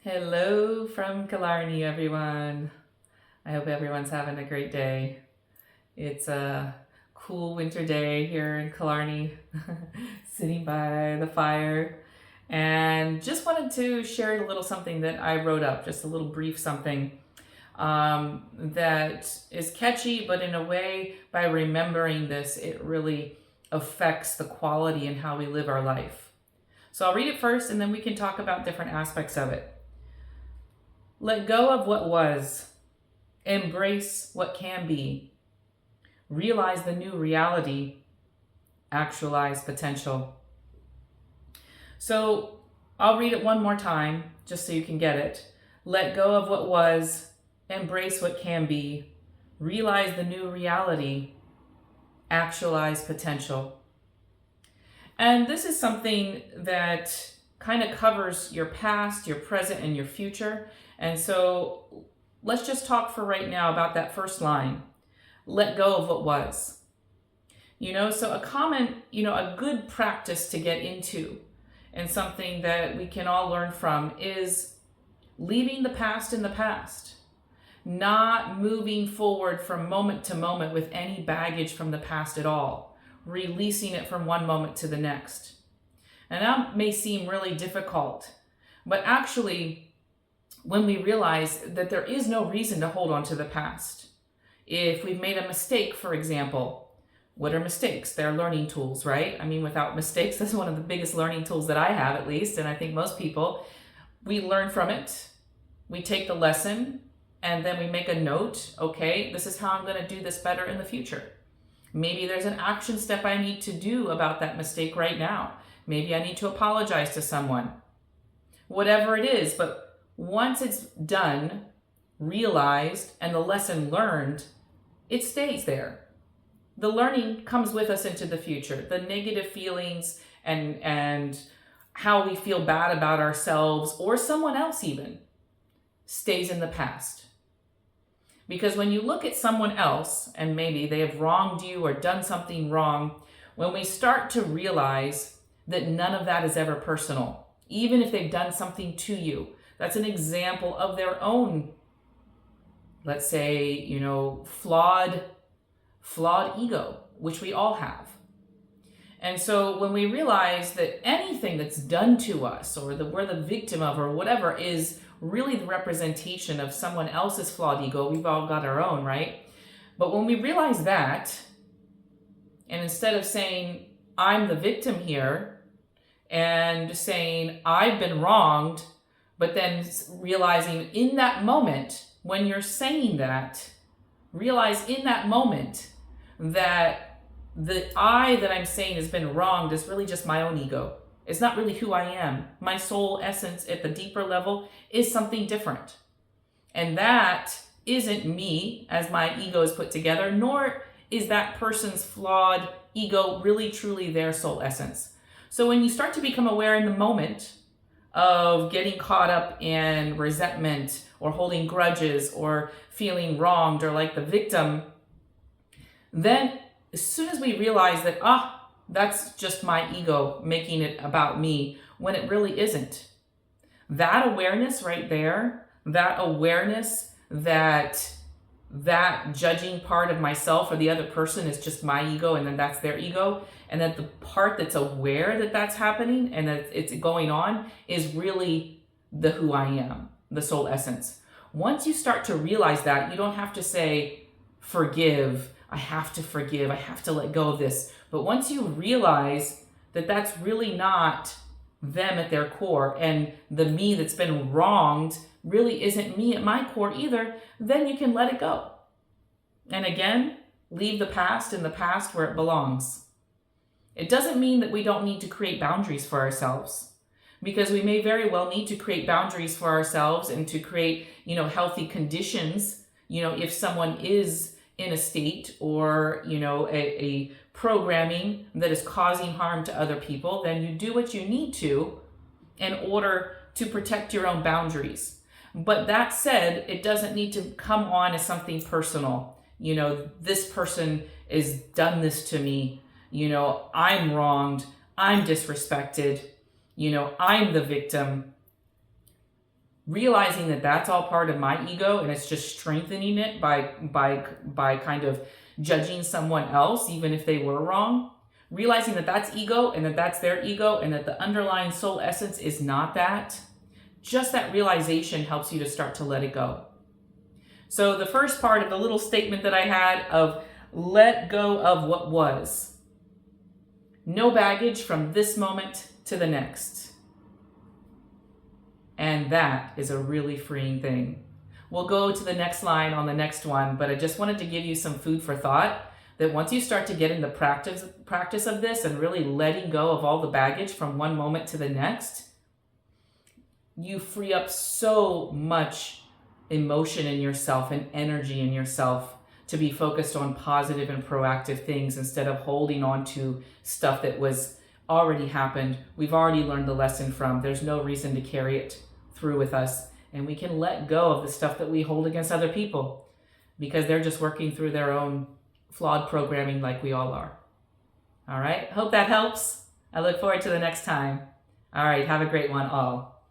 Hello from Killarney, everyone. I hope everyone's having a great day. It's a cool winter day here in Killarney, sitting by the fire, and just wanted to share a little something that I wrote up, just a little brief something that is catchy, but in a way, by remembering this, it really affects the quality and how we live our life. So I'll read it first, and then we can talk about different aspects of it. Let go of what was. Embrace what can be. Realize the new reality. Actualize potential. So I'll read it one more time just so you can get it. Let go of what was. Embrace what can be. Realize the new reality. Actualize potential. And this is something that kind of covers your past, your present, and your future. And so let's just talk for right now about that first line. Let go of what was. So a good practice to get into and something that we can all learn from is leaving the past in the past. Not moving forward from moment to moment with any baggage from the past at all. Releasing it from one moment to the next. And that may seem really difficult, but actually, when we realize that there is no reason to hold on to the past. If we've made a mistake, for example, what are mistakes? They're learning tools, right? I mean, without mistakes, that's one of the biggest learning tools that I have, at least, and I think most people. We learn from it, we take the lesson, and then we make a note, okay, this is how I'm going to do this better in the future. Maybe there's an action step I need to do about that mistake right now. Maybe I need to apologize to someone. Whatever it is, but once it's done, realized, and the lesson learned, it stays there. The learning comes with us into the future. The negative feelings and how we feel bad about ourselves or someone else even stays in the past. Because when you look at someone else and maybe they have wronged you or done something wrong, when we start to realize that none of that is ever personal, even if they've done something to you, that's an example of their own, let's say, flawed ego, which we all have. And so when we realize that anything that's done to us or that we're the victim of or whatever is really the representation of someone else's flawed ego, we've all got our own, right? But when we realize that, and instead of saying, I'm the victim here, and saying, I've been wronged, but then realizing in that moment, when you're saying that, realize in that moment that the I that I'm saying has been wronged is really just my own ego. It's not really who I am. My soul essence at the deeper level is something different. And that isn't me as my ego is put together, nor is that person's flawed ego really truly their soul essence. So when you start to become aware in the moment of getting caught up in resentment or holding grudges or feeling wronged or like the victim, then as soon as we realize that, that's just my ego making it about me when it really isn't. That awareness right there, that awareness that judging part of myself or the other person is just my ego and then that's their ego, and that the part that's aware that that's happening and that it's going on is really the who I am, the soul essence. Once you start to realize that, you don't have to say, forgive, I have to let go of this. But once you realize that that's really not them at their core, and the me that's been wronged really isn't me at my core either, then you can let it go. And again, leave the past in the past where it belongs. It doesn't mean that we don't need to create boundaries for ourselves, because we may very well need to create boundaries for ourselves and to create, healthy conditions, if someone is in a state or, a programming that is causing harm to other people, then you do what you need to in order to protect your own boundaries. But that said, it doesn't need to come on as something personal. This person has done this to me. I'm wronged. I'm disrespected. I'm the victim. realizing that that's all part of my ego, and it's just strengthening it by kind of judging someone else, even if they were wrong. Realizing that that's ego and that that's their ego and that the underlying soul essence is not that. Just that realization helps you to start to let it go. So the first part of the little statement that I had of let go of what was. No baggage from this moment to the next. And that is a really freeing thing. We'll go to the next line on the next one, but I just wanted to give you some food for thought that once you start to get in the practice of this and really letting go of all the baggage from one moment to the next, you free up so much emotion in yourself and energy in yourself to be focused on positive and proactive things instead of holding on to stuff that was already happened. We've already learned the lesson from. There's no reason to carry it through with us. And we can let go of the stuff that we hold against other people because they're just working through their own flawed programming like we all are. All right. Hope that helps. I look forward to the next time. All right. Have a great one all.